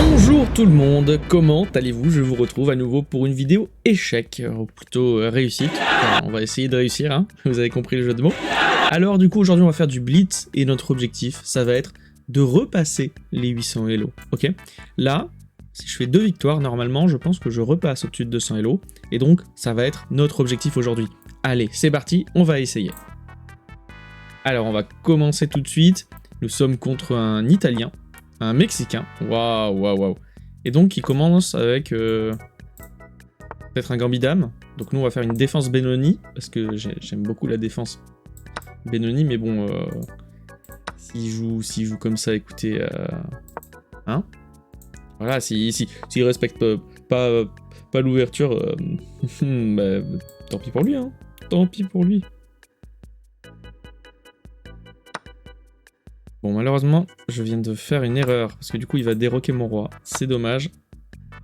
Bonjour tout le monde, comment allez-vous? Je vous retrouve à nouveau pour une vidéo échec, ou plutôt réussite. Enfin, on va essayer de réussir, hein, vous avez compris le jeu de mots. Alors du coup aujourd'hui on va faire du blitz et notre objectif ça va être de repasser les 800 Elo, ok? Là, si je fais 2 victoires, normalement je pense que je repasse au-dessus de 200 Elo, et donc ça va être notre objectif aujourd'hui. Allez, c'est parti, on va essayer. Alors on va commencer tout de suite, nous sommes contre un Italien, un Mexicain, waouh. Et donc il commence avec peut-être un Gambidam. Donc nous on va faire une défense Benoni, parce que j'aime beaucoup la défense Benoni, mais bon, s'il joue comme ça, écoutez, hein, voilà, s'il respecte pas l'ouverture, bah, tant pis pour lui, hein, tant pis pour lui. Bon, malheureusement, je viens de faire une erreur, parce que du coup, il va déroquer mon roi. C'est dommage.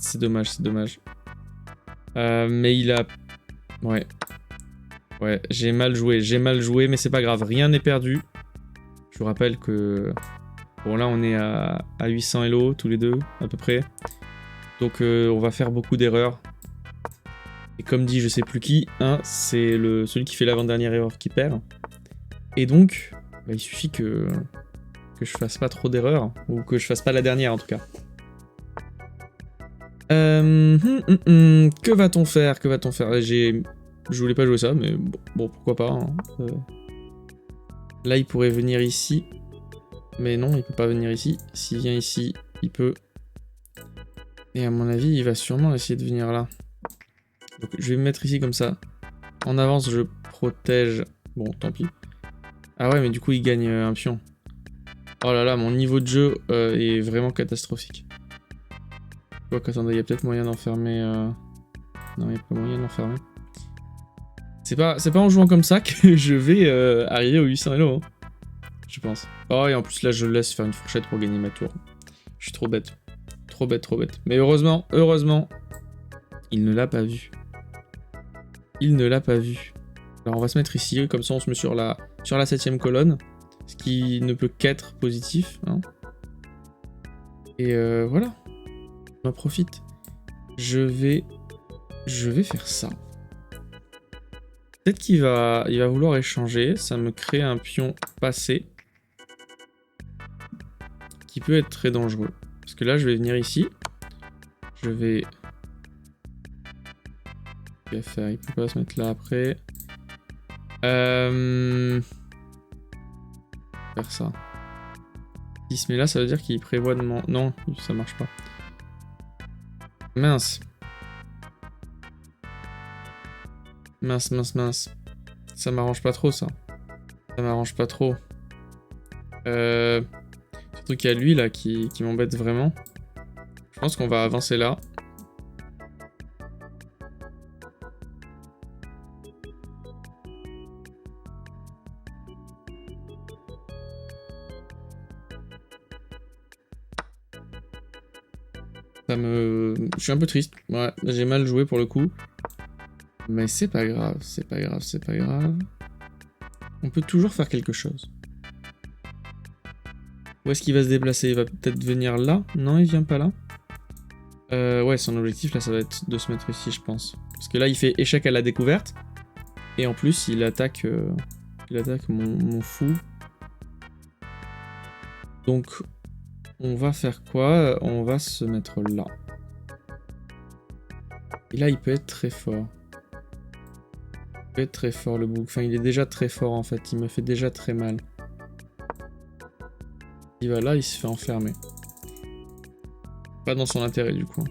C'est dommage. Mais il a... Ouais, j'ai mal joué, mais c'est pas grave, rien n'est perdu. Je vous rappelle que... Bon, là, on est à 800 Elo, tous les deux, à peu près. Donc, on va faire beaucoup d'erreurs. Et comme dit je sais plus qui, hein, c'est celui qui fait l'avant-dernière erreur qui perd. Et donc, bah, il suffit que je fasse pas trop d'erreurs, ou que je fasse pas la dernière en tout cas. Que va-t-on faire? Je voulais pas jouer ça, mais bon pourquoi pas. Hein. Là il pourrait venir ici, mais non il peut pas venir ici. S'il vient ici, il peut. Et à mon avis il va sûrement essayer de venir là. Donc je vais me mettre ici comme ça. En avance je protège. Bon tant pis. Ah ouais mais du coup il gagne un pion. Oh là là, mon niveau de jeu est vraiment catastrophique. Je vois qu'attendez, il y a peut-être moyen d'enfermer... Non, il n'y a pas moyen d'enfermer. C'est pas en jouant comme ça que je vais arriver aux 800 Elo, hein, je pense. Oh, et en plus là, je le laisse faire une fourchette pour gagner ma tour. Je suis trop bête. Trop bête. Mais heureusement, il ne l'a pas vu. Alors on va se mettre ici, comme ça on se met sur la 7ème colonne. Ce qui ne peut qu'être positif, hein. Et voilà. On en profite. Je vais faire ça. Peut-être qu'il va vouloir échanger. Ça me crée un pion passé. Qui peut être très dangereux. Parce que là, je vais venir ici. Je vais... Il peut pas se mettre là après. Faire ça. S'il se met là, ça veut dire qu'il prévoit de m'en... Non, ça marche pas. Mince. Ça m'arrange pas trop, ça. Surtout qu'il y a lui, là, qui m'embête vraiment. Je pense qu'on va avancer là. Je suis un peu triste. Ouais, j'ai mal joué pour le coup. Mais c'est pas grave. On peut toujours faire quelque chose. Où est-ce qu'il va se déplacer? Il va peut-être venir là? Non, il vient pas là. Ouais, son objectif là, ça va être de se mettre ici, je pense. Parce que là, il fait échec à la découverte. Et en plus, il attaque mon fou. Donc, on va faire quoi? On va se mettre là. Et là, il peut être très fort. Le bouc. Enfin, il est déjà très fort, en fait. Il me fait déjà très mal. Il va là, il se fait enfermer. Pas dans son intérêt, du coup.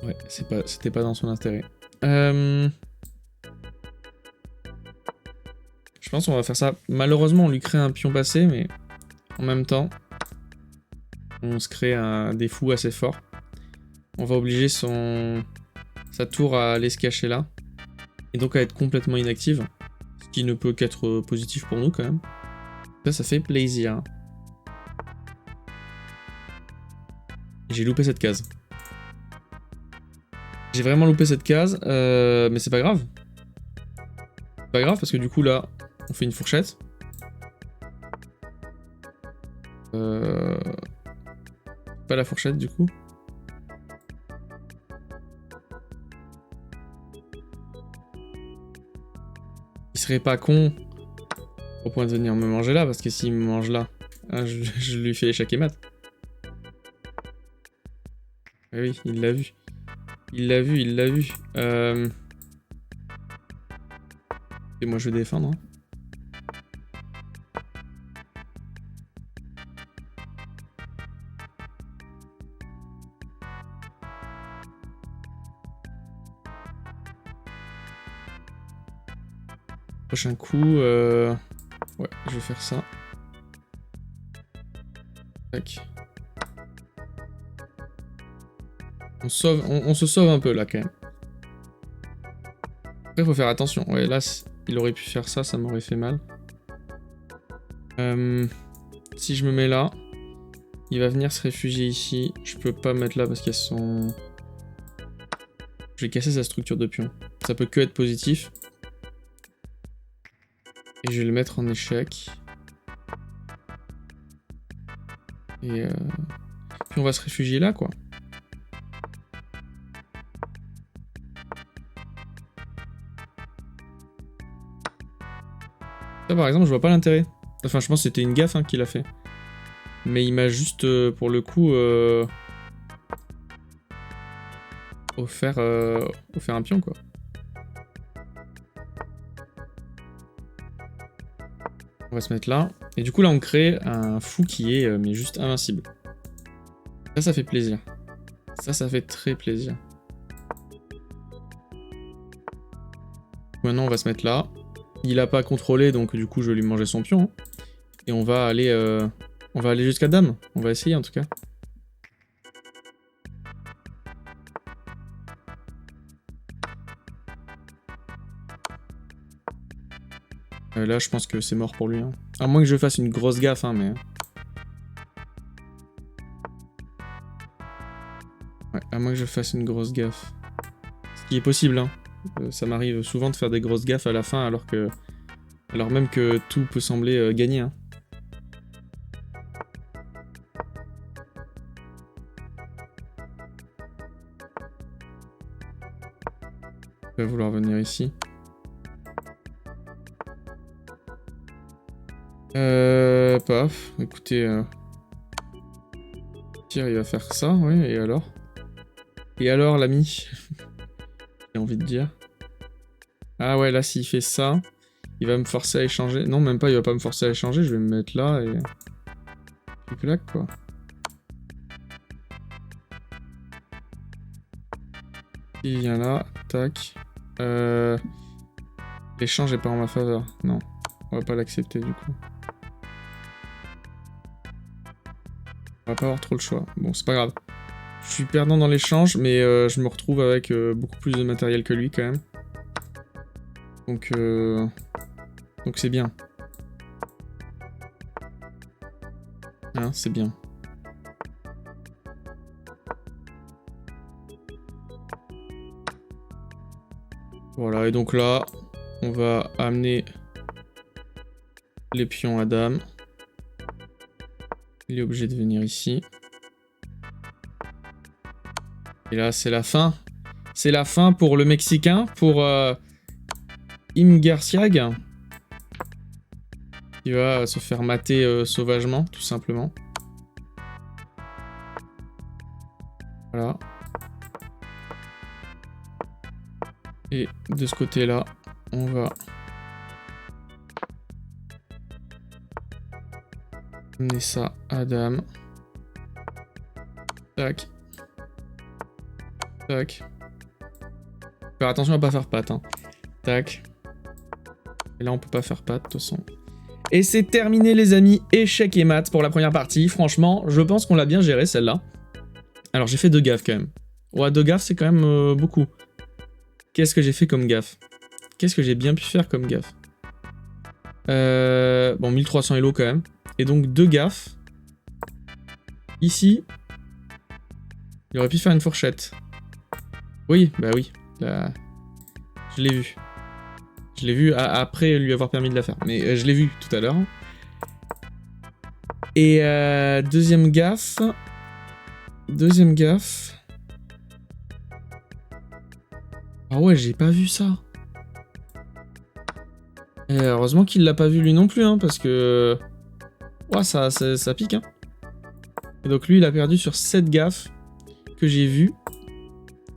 Ouais, c'était pas dans son intérêt. Je pense qu'on va faire ça. Malheureusement, on lui crée un pion passé, mais en même temps... On se crée des fous assez forts. On va obliger sa tour à aller se cacher là. Et donc à être complètement inactive. Ce qui ne peut qu'être positif pour nous quand même. Ça fait plaisir. J'ai loupé cette case. J'ai vraiment loupé cette case. Mais c'est pas grave. C'est pas grave parce que du coup là, on fait une fourchette. Pas la fourchette du coup. Il serait pas con au point de venir me manger là, parce que s'il me mange là, hein, je lui fais échec et mat. Ah oui, il l'a vu. Il l'a vu, il l'a vu. Et moi je vais défendre. Hein. Prochain coup, ouais, je vais faire ça. Tac. On se sauve un peu là quand même. Après faut faire attention. Ouais, là il aurait pu faire ça, ça m'aurait fait mal. Si je me mets là, il va venir se réfugier ici. Je peux pas me mettre là parce qu'il y a son... Je vais casser sa structure de pion. Ça peut que être positif. Et je vais le mettre en échec. Et puis on va se réfugier là quoi. Ça par exemple je vois pas l'intérêt. Enfin je pense que c'était une gaffe hein, qu'il a fait. Mais il m'a juste pour le coup offert un pion quoi. On va se mettre là. Et du coup là on crée un fou qui est mais juste invincible. Ça fait plaisir. Ça fait très plaisir. Maintenant on va se mettre là. Il a pas contrôlé donc du coup je vais lui manger son pion. Hein. Et on va aller jusqu'à dame. On va essayer en tout cas. Là je pense que c'est mort pour lui. Hein. À moins que je fasse une grosse gaffe hein mais... Ouais, à moins que je fasse une grosse gaffe. Ce qui est possible hein. Ça m'arrive souvent de faire des grosses gaffes à la fin alors même que tout peut sembler gagné. Hein. Il va vouloir venir ici. Paf, écoutez... Tiens, il va faire ça, oui, et alors? Et alors, l'ami? J'ai envie de dire. Ah ouais, là, s'il fait ça, il va me forcer à échanger. Non, même pas, il va pas me forcer à échanger, je vais me mettre là et... Puis clac, quoi. Il vient là, tac. L'échange est pas en ma faveur, non. On va pas l'accepter, du coup. On va pas avoir trop le choix. Bon, c'est pas grave. Je suis perdant dans l'échange, mais je me retrouve avec beaucoup plus de matériel que lui, quand même. Donc c'est bien. Hein, c'est bien. Voilà, et donc là, on va amener les pions à dame. Il est obligé de venir ici. Et là, c'est la fin. C'est la fin pour le Mexicain, pour Imgarciag. Il va se faire mater sauvagement, tout simplement. Voilà. Et de ce côté-là, on va amener ça à dame. Tac. Tac. Faire attention à pas faire patte. Hein. Tac. Et là, on peut pas faire patte, de toute façon. Et c'est terminé, les amis. Échec et mat pour la première partie. Franchement, je pense qu'on l'a bien géré, celle-là. Alors, j'ai fait 2 gaffes, quand même. Ouais, 2 gaffes, c'est quand même beaucoup. Qu'est-ce que j'ai fait comme gaffe? Qu'est-ce que j'ai bien pu faire comme gaffe? Bon, 1300 elo, quand même. Et donc, 2 gaffes. Ici, il aurait pu faire une fourchette. Oui, bah oui. Là, je l'ai vu. Je l'ai vu après lui avoir permis de la faire. Mais je l'ai vu tout à l'heure. Et deuxième gaffe. Deuxième gaffe. Ah ouais, j'ai pas vu ça. Et heureusement qu'il l'a pas vu lui non plus, hein, parce que... Ouais, ça pique, hein. Et donc lui, il a perdu sur 7 gaffes que j'ai vues.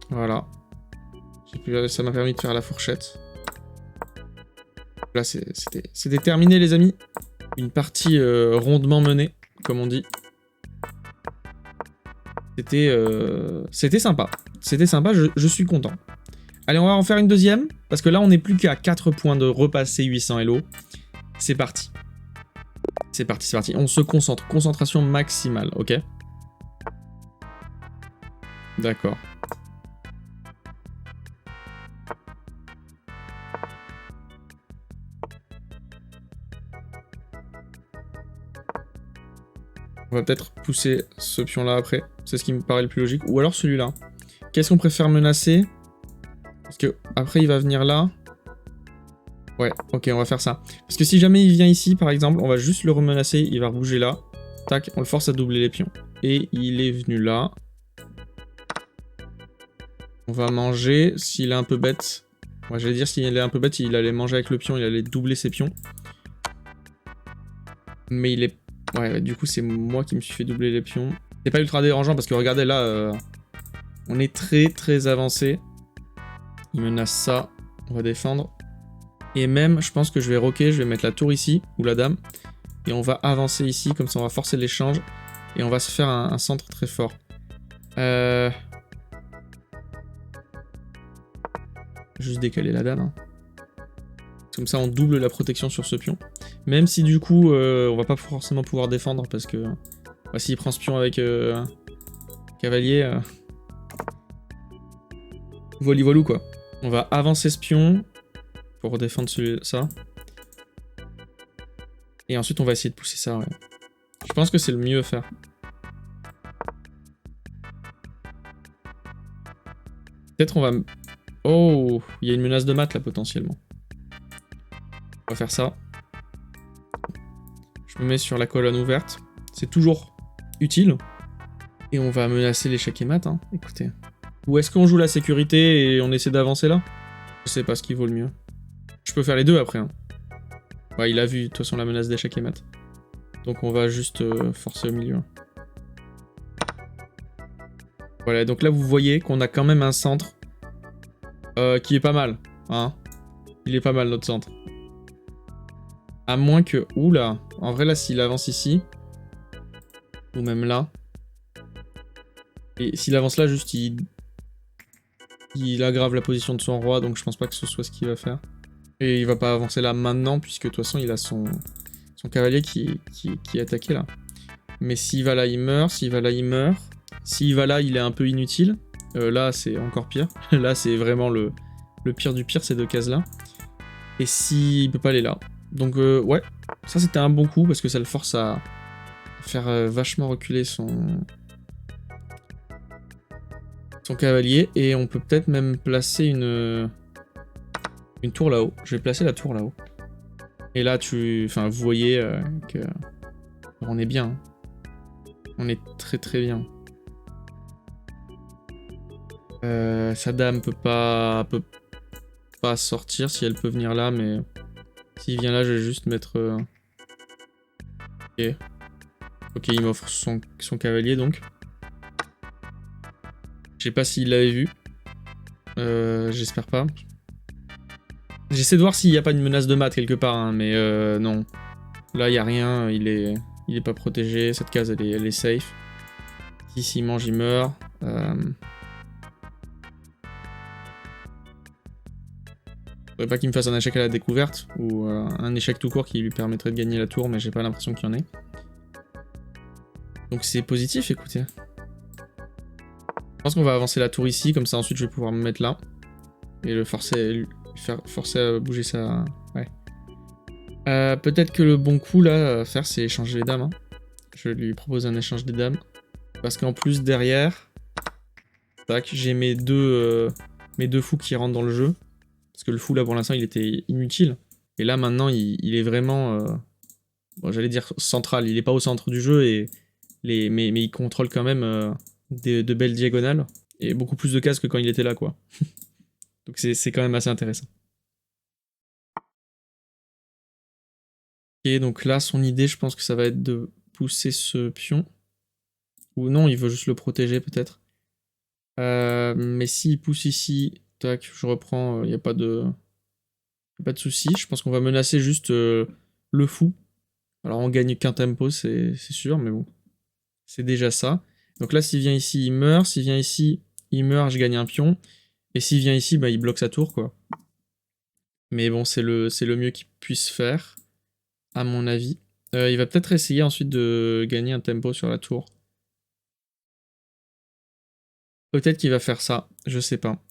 Voilà. Ça m'a permis de faire la fourchette. Là, c'était terminé, les amis. Une partie rondement menée, comme on dit. C'était sympa. C'était sympa, je suis content. Allez, on va en faire une deuxième, parce que là, on n'est plus qu'à 4 points de repasser 800 Elo. C'est parti. C'est parti, c'est parti. On se concentre. Concentration maximale, ok? D'accord. On va peut-être pousser ce pion-là après. C'est ce qui me paraît le plus logique. Ou alors celui-là. Qu'est-ce qu'on préfère menacer? Parce que après il va venir là. Ouais, ok, on va faire ça. Parce que si jamais il vient ici, par exemple, on va juste le remenacer. Il va rebouger là. Tac, on le force à doubler les pions. Et il est venu là. On va manger. S'il est un peu bête... Ouais, j'allais dire s'il est un peu bête, il allait manger avec le pion, il allait doubler ses pions. Mais il est... Ouais, du coup, c'est moi qui me suis fait doubler les pions. C'est pas ultra dérangeant parce que regardez là, on est très avancé. Il menace ça. On va défendre. Et même, je pense que je vais rocker, je vais mettre la tour ici, ou la dame. Et on va avancer ici, comme ça on va forcer l'échange. Et on va se faire un centre très fort. Juste décaler la dame. Hein. Comme ça on double la protection sur ce pion. Même si du coup, on va pas forcément pouvoir défendre parce que... Bah, s'il prend ce pion avec cavalier... Voli-voilou quoi. On va avancer ce pion pour défendre ça. Et ensuite on va essayer de pousser ça, ouais. Je pense que c'est le mieux à faire. Peut-être on va... Oh, il y a une menace de mat là potentiellement. On va faire ça. Je me mets sur la colonne ouverte. C'est toujours utile. Et on va menacer l'échec et mat, hein. Écoutez. Ou est-ce qu'on joue la sécurité et on essaie d'avancer là? Je sais pas ce qui vaut le mieux. Je peux faire les deux après, hein. Ouais, il a vu de toute façon la menace d'échec et mat. Donc on va juste forcer au milieu. Voilà, donc là vous voyez qu'on a quand même un centre qui est pas mal, hein. Il est pas mal notre centre. À moins que... Oula, en vrai là s'il avance ici, ou même là, et s'il avance là juste il aggrave la position de son roi, donc je pense pas que ce soit ce qu'il va faire. Et il va pas avancer là maintenant, puisque de toute façon il a son cavalier qui est attaqué là. Mais s'il va là il meurt, s'il va là il meurt, s'il va là il est un peu inutile, là c'est encore pire, là c'est vraiment le pire du pire ces deux cases là. Et s'il peut pas aller là. Donc ouais, ça c'était un bon coup, parce que ça le force à faire vachement reculer son cavalier, et on peut peut-être même placer une tour là-haut. Je vais placer la tour là-haut. Et là, enfin, vous voyez que on est bien. Hein. On est très bien. Sa dame peut pas sortir si elle peut venir là, mais s'il vient là, je vais juste mettre... Ok. Ok, il m'offre son cavalier donc. Je sais pas s'il l'avait vu. J'espère pas. J'essaie de voir s'il n'y a pas une menace de mat quelque part, hein, mais non. Là, il n'y a rien, il est pas protégé, cette case, elle est safe. Si s'il mange, il meurt. Faudrait pas qu'il me fasse un échec à la découverte, ou un échec tout court qui lui permettrait de gagner la tour, mais j'ai pas l'impression qu'il y en ait. Donc c'est positif, écoutez. Je pense qu'on va avancer la tour ici, comme ça ensuite je vais pouvoir me mettre là. Et le forcer à bouger ça. Ouais. Peut-être que le bon coup là à faire c'est échanger les dames. Hein. Je lui propose un échange des dames. Parce qu'en plus derrière, tac, j'ai mes deux fous qui rentrent dans le jeu. Parce que le fou là pour l'instant il était inutile. Et là maintenant il est vraiment, bon, j'allais dire central, il est pas au centre du jeu, mais il contrôle quand même de belles diagonales, et beaucoup plus de cases que quand il était là, quoi. Donc c'est quand même assez intéressant. Ok, donc là, son idée, je pense que ça va être de pousser ce pion. Ou non, il veut juste le protéger, peut-être. Mais s'il pousse ici, tac, je reprends, il n'y a pas de... Pas de souci. Je pense qu'on va menacer juste le fou. Alors on gagne qu'un tempo, c'est sûr, mais bon. C'est déjà ça. Donc là, s'il vient ici, il meurt. S'il vient ici, il meurt, je gagne un pion. Et s'il vient ici, bah, il bloque sa tour, quoi. Mais bon, c'est le mieux qu'il puisse faire, à mon avis. Il va peut-être essayer ensuite de gagner un tempo sur la tour. Peut-être qu'il va faire ça, je sais pas.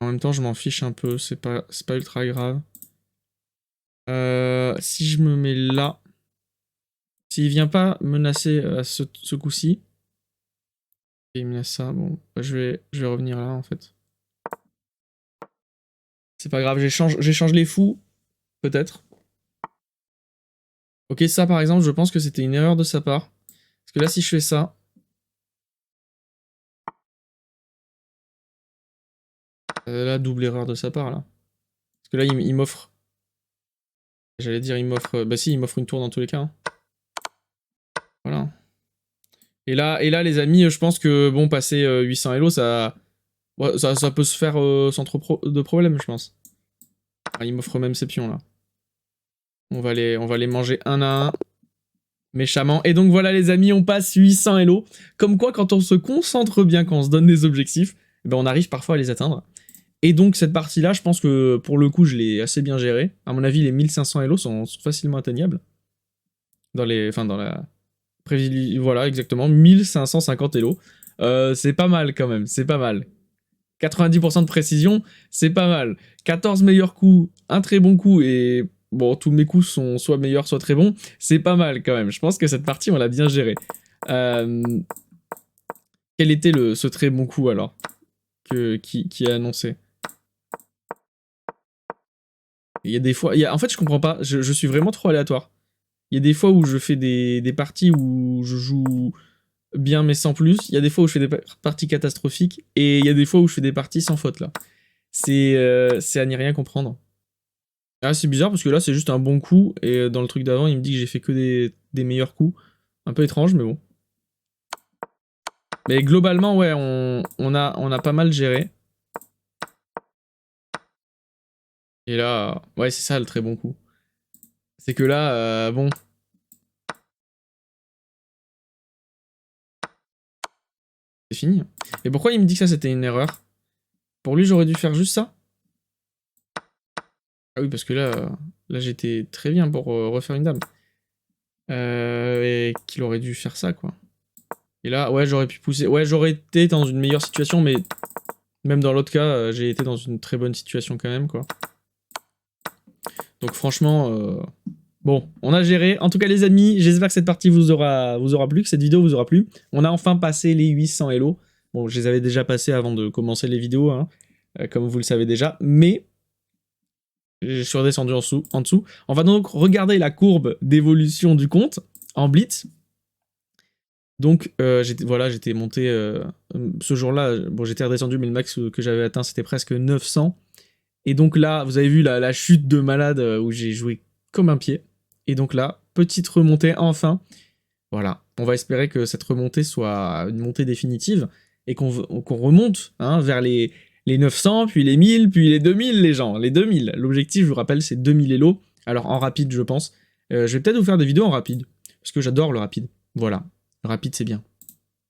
En même temps, je m'en fiche un peu, c'est pas ultra grave. Si je me mets là... S'il vient pas menacer à ce coup-ci... Il me laisse ça, bon, bah, je vais revenir là, en fait. C'est pas grave, j'échange les fous, peut-être. Ok, ça par exemple, je pense que c'était une erreur de sa part. Parce que là, si je fais ça... là, double erreur de sa part, là. Parce que là, il m'offre... J'allais dire, il m'offre... Bah si, il m'offre une tour dans tous les cas. Hein. Voilà. Et là, les amis, je pense que, bon, passer 800 Elo, ça... Ouais, ça peut se faire sans trop de problème, je pense. Ah, il m'offre même ces pions, là. On va les manger un à un. Méchamment. Et donc voilà les amis, on passe 800 Elo. Comme quoi, quand on se concentre bien, quand on se donne des objectifs, ben on arrive parfois à les atteindre. Et donc cette partie-là, je pense que pour le coup, je l'ai assez bien gérée. À mon avis, les 1500 Elo sont facilement atteignables. Dans la... Voilà, exactement. 1550 Elo. C'est pas mal quand même, c'est pas mal. 90% de précision, c'est pas mal. 14 meilleurs coups, un très bon coup, et bon, tous mes coups sont soit meilleurs, soit très bons, c'est pas mal quand même. Je pense que cette partie, on l'a bien gérée. Quel était ce très bon coup, alors, qui est annoncé? Il y a des fois... en fait, je comprends pas, je suis vraiment trop aléatoire. Il y a des fois où je fais des parties où je joue bien mais sans plus, il y a des fois où je fais des parties catastrophiques, et il y a des fois où je fais des parties sans faute, là. C'est à n'y rien comprendre. Ah, c'est bizarre parce que là, c'est juste un bon coup, et dans le truc d'avant, il me dit que j'ai fait que des meilleurs coups. Un peu étrange, mais bon. Mais globalement, ouais, on a pas mal géré. Et là, ouais, c'est ça le très bon coup. C'est que là, bon... C'est fini. Et pourquoi il me dit que ça, c'était une erreur? Pour lui, j'aurais dû faire juste ça? Ah oui, parce que là j'étais très bien pour refaire une dame. Et qu'il aurait dû faire ça, quoi. Et là, ouais, j'aurais pu pousser... Ouais, j'aurais été dans une meilleure situation, mais... Même dans l'autre cas, j'ai été dans une très bonne situation quand même, quoi. Donc franchement... Bon, on a géré. En tout cas, les amis, j'espère que cette partie vous aura plu, que cette vidéo vous aura plu. On a enfin passé les 800 Elo. Bon, je les avais déjà passés avant de commencer les vidéos, hein, comme vous le savez déjà, mais je suis redescendu en dessous. On va donc regarder la courbe d'évolution du compte en Blitz. Donc, j'étais monté ce jour-là. Bon, j'étais redescendu, mais le max que j'avais atteint, c'était presque 900. Et donc là, vous avez vu la chute de malade où j'ai joué comme un pied. Et donc là, petite remontée enfin. Voilà, on va espérer que cette remontée soit une montée définitive et qu'on remonte hein, vers les 900, puis les 1000, puis les 2000 les gens. Les 2000, l'objectif, je vous rappelle, c'est 2000 Elo. Alors en rapide, je pense. Je vais peut-être vous faire des vidéos en rapide, parce que j'adore le rapide. Voilà, le rapide c'est bien.